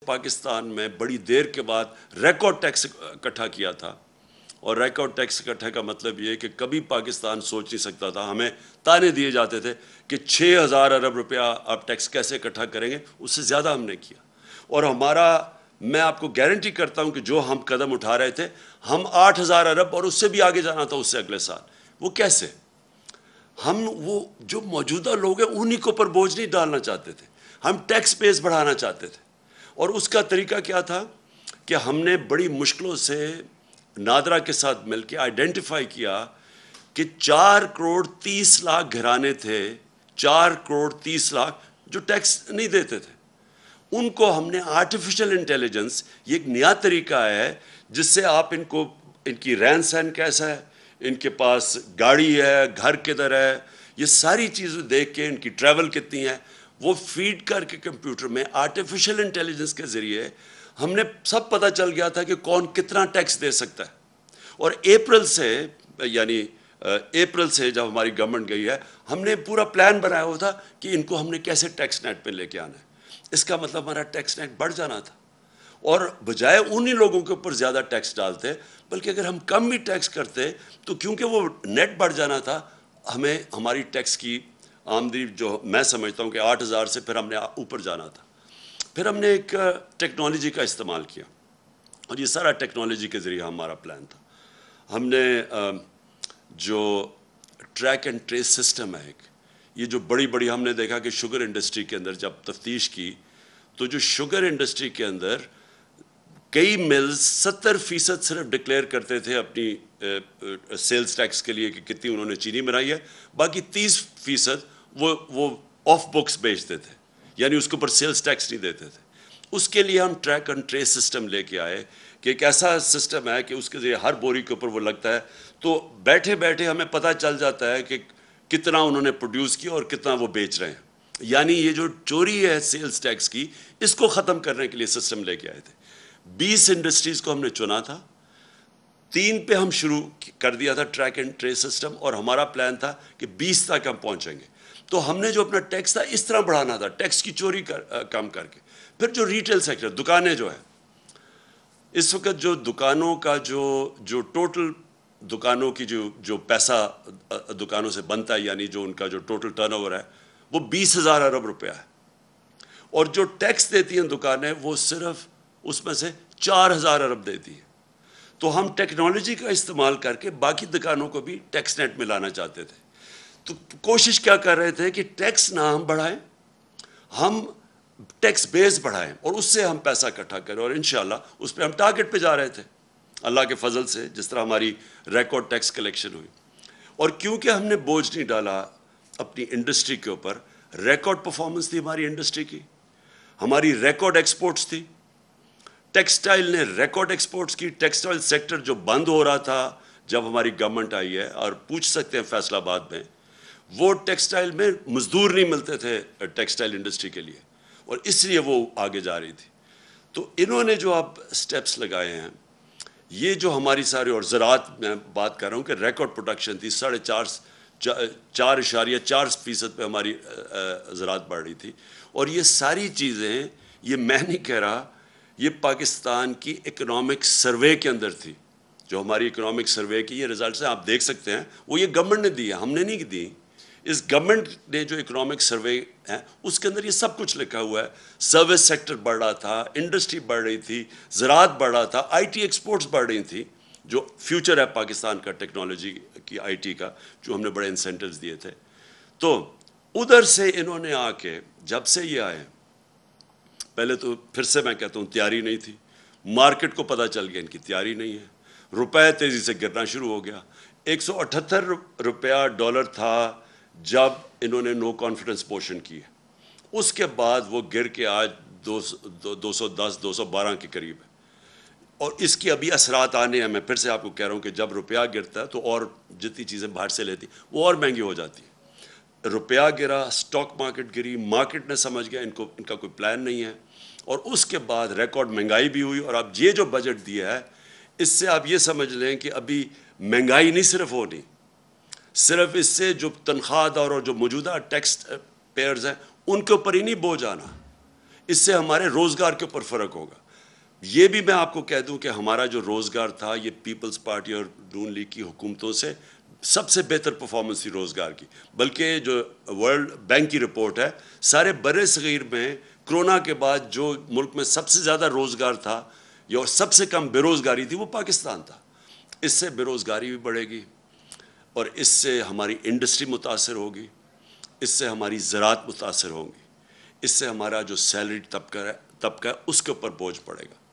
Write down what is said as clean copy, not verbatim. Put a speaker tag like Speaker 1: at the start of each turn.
Speaker 1: پاکستان میں بڑی دیر کے بعد ریکارڈ ٹیکس اکٹھا کیا تھا، اور ریکارڈ ٹیکس اکٹھا کا مطلب یہ کہ کبھی پاکستان سوچ نہیں سکتا تھا. ہمیں تانے دیے جاتے تھے کہ 6,000 ارب روپیہ آپ ٹیکس کیسے اکٹھا کریں گے. اس سے زیادہ ہم نے کیا، اور میں آپ کو گارنٹی کرتا ہوں کہ جو ہم قدم اٹھا رہے تھے، ہم 8,000 ارب اور اس سے بھی آگے جانا تھا اس سے اگلے سال. وہ کیسے؟ ہم وہ جو موجودہ لوگ ہیں انہی کو پر بوجھ نہیں ڈالنا چاہتے تھے، ہم ٹیکس بیس بڑھانا چاہتے تھے. اور اس کا طریقہ کیا تھا کہ ہم نے بڑی مشکلوں سے نادرا کے ساتھ مل کے آئیڈینٹیفائی کیا کہ 4,30,00,000 گھرانے تھے، 4,30,00,000 جو ٹیکس نہیں دیتے تھے. ان کو ہم نے آرٹیفیشل انٹیلیجنس، یہ ایک نیا طریقہ ہے جس سے آپ ان کی رہن سہن کیسا ہے، ان کے پاس گاڑی ہے، گھر کدھر ہے، یہ ساری چیزیں دیکھ کے ان کی ٹریول کتنی ہے، وہ فیڈ کر کے کمپیوٹر میں آرٹیفیشل انٹیلیجنس کے ذریعے ہم نے سب پتہ چل گیا تھا کہ کون کتنا ٹیکس دے سکتا ہے. اور اپریل سے جب ہماری گورنمنٹ گئی ہے، ہم نے پورا پلان بنایا ہوا تھا کہ ان کو ہم نے کیسے ٹیکس نیٹ پہ لے کے آنا ہے. اس کا مطلب ہمارا ٹیکس نیٹ بڑھ جانا تھا، اور بجائے انہی لوگوں کے اوپر زیادہ ٹیکس ڈالتے، بلکہ اگر ہم کم بھی ٹیکس کرتے تو کیونکہ وہ نیٹ بڑھ جانا تھا، ہمیں ہماری ٹیکس کی آمدنی جو میں سمجھتا ہوں کہ 8,000 سے پھر ہم نے اوپر جانا تھا. پھر ہم نے ایک ٹیکنالوجی کا استعمال کیا، اور یہ سارا ٹیکنالوجی کے ذریعے ہمارا پلان تھا. ہم نے جو ٹریک اینڈ ٹریس سسٹم ہے ایک، یہ جو بڑی ہم نے دیکھا کہ شوگر انڈسٹری کے اندر جب تفتیش کی تو جو شوگر انڈسٹری کے اندر کئی ملز 70% صرف ڈکلیئر کرتے تھے اپنی سیلز ٹیکس کے لیے کہ کتنی انہوں نے چینی بنائی ہے، باقی 30% وہ آف بکس بیچتے تھے، یعنی اس کے اوپر سیلز ٹیکس نہیں دیتے تھے. اس کے لیے ہم ٹریک اینڈ ٹریس سسٹم لے کے آئے کہ ایک ایسا سسٹم ہے کہ اس کے ذریعے ہر بوری کے اوپر وہ لگتا ہے، تو بیٹھے ہمیں پتہ چل جاتا ہے کہ کتنا انہوں نے پروڈیوس کیا اور کتنا وہ بیچ رہے ہیں. یعنی یہ جو چوری ہے سیلز ٹیکس کی، اس کو ختم کرنے کے لیے سسٹم لے کے آئے تھے. 20 انڈسٹریز کو ہم نے چنا تھا، 3 پہ ہم شروع کر دیا تھا ٹریک اینڈ ٹریس سسٹم، اور ہمارا پلان تھا کہ 20 تک ہم پہنچیں گے. تو ہم نے جو اپنا ٹیکس تھا اس طرح بڑھانا تھا، ٹیکس کی چوری کم کر کے. پھر جو ریٹیل سیکٹر، دکانیں جو ہیں، اس وقت جو دکانوں کا جو ٹوٹل دکانوں کی جو پیسہ دکانوں سے بنتا ہے، یعنی جو ان کا جو ٹوٹل ٹرن اوور ہے، وہ 20,000 ارب روپیہ ہے. اور جو ٹیکس دیتی ہیں دکانیں، وہ صرف اس میں سے 4,000 ارب دیتی ہیں. تو ہم ٹیکنالوجی کا استعمال کر کے باقی دکانوں کو بھی ٹیکس نیٹ میں لانا چاہتے تھے. تو کوشش کیا کر رہے تھے کہ ٹیکس نہ ہم بڑھائیں، ہم ٹیکس بیس بڑھائیں اور اس سے ہم پیسہ اکٹھا کریں، اور انشاءاللہ اس پہ ہم ٹارگٹ پہ جا رہے تھے اللہ کے فضل سے، جس طرح ہماری ریکارڈ ٹیکس کلیکشن ہوئی. اور کیونکہ ہم نے بوجھ نہیں ڈالا اپنی انڈسٹری کے اوپر، ریکارڈ پرفارمنس تھی ہماری انڈسٹری کی، ہماری ریکارڈ ایکسپورٹس تھی. ٹیکسٹائل نے ریکارڈ ایکسپورٹس کی. ٹیکسٹائل سیکٹر جو بند ہو رہا تھا جب ہماری گورنمنٹ آئی ہے، اور پوچھ سکتے ہیں فیصل آباد میں، وہ ٹیکسٹائل میں مزدور نہیں ملتے تھے ٹیکسٹائل انڈسٹری کے لیے، اور اس لیے وہ آگے جا رہی تھی. تو انہوں نے جو اب سٹیپس لگائے ہیں، یہ جو ہماری ساری، اور زراعت میں بات کر رہا ہوں کہ ریکارڈ پروڈکشن تھی، 4.4% پہ ہماری زراعت بڑھ رہی تھی. اور یہ ساری چیزیں، یہ میں نہیں کہہ رہا، یہ پاکستان کی اکنامک سروے کے اندر تھی. جو ہماری اکنامک سروے کی یہ رزلٹس ہیں، آپ دیکھ سکتے ہیں، وہ یہ گورنمنٹ نے دی ہے، ہم نے نہیں دی. اس گورنمنٹ نے جو اکنامک سروے ہے اس کے اندر یہ سب کچھ لکھا ہوا ہے. سروس سیکٹر بڑھ رہا تھا، انڈسٹری بڑھ رہی تھی، زراعت بڑھ رہا تھا، آئی ٹی ایکسپورٹس بڑھ رہی تھی، جو فیوچر ہے پاکستان کا ٹیکنالوجی کی، آئی ٹی کا، جو ہم نے بڑے انسینٹیوز دیے تھے. تو ادھر سے انہوں نے آ کے، جب سے یہ آئے، پہلے تو پھر سے میں کہتا ہوں تیاری نہیں تھی، مارکیٹ کو پتہ چل گیا ان کی تیاری نہیں ہے، روپے تیزی سے گرنا شروع ہو گیا. 178 روپیہ ڈالر تھا جب انہوں نے نو کانفیڈنس موشن کی ہے، اس کے بعد وہ گر کے آج 210 212 کے قریب ہے. اور اس کی ابھی اثرات آنے ہیں. میں پھر سے آپ کو کہہ رہا ہوں کہ جب روپیہ گرتا ہے تو اور جتنی چیزیں باہر سے لیتی وہ اور مہنگی ہو جاتی ہیں. روپیہ گرا، سٹاک مارکیٹ گری، مارکیٹ نے سمجھ گیا ان کا کوئی پلان نہیں ہے، اور اس کے بعد ریکارڈ مہنگائی بھی ہوئی. اور اب یہ جو بجٹ دیا ہے، اس سے آپ یہ سمجھ لیں کہ ابھی مہنگائی نہیں صرف ہونی، صرف اس سے جو تنخواہ دار اور جو موجودہ ٹیکس پیئرز ہیں ان کے اوپر ہی نہیں بوجھ آنا، اس سے ہمارے روزگار کے اوپر فرق ہوگا. یہ بھی میں آپ کو کہہ دوں کہ ہمارا جو روزگار تھا یہ پیپلز پارٹی اور نون لیگ کی حکومتوں سے سب سے بہتر پرفارمنس تھی روزگار کی. بلکہ جو ورلڈ بینک کی رپورٹ ہے سارے بر صغیر میں کرونا کے بعد جو ملک میں سب سے زیادہ روزگار تھا یا سب سے کم بے روزگاری تھی وہ پاکستان تھا. اس سے بے روزگاری بھی بڑھے گی اور اس سے ہماری انڈسٹری متاثر ہوگی, اس سے ہماری زراعت متاثر ہوگی, اس سے ہمارا جو سیلری طبقہ ہے اس کے اوپر بوجھ پڑے گا.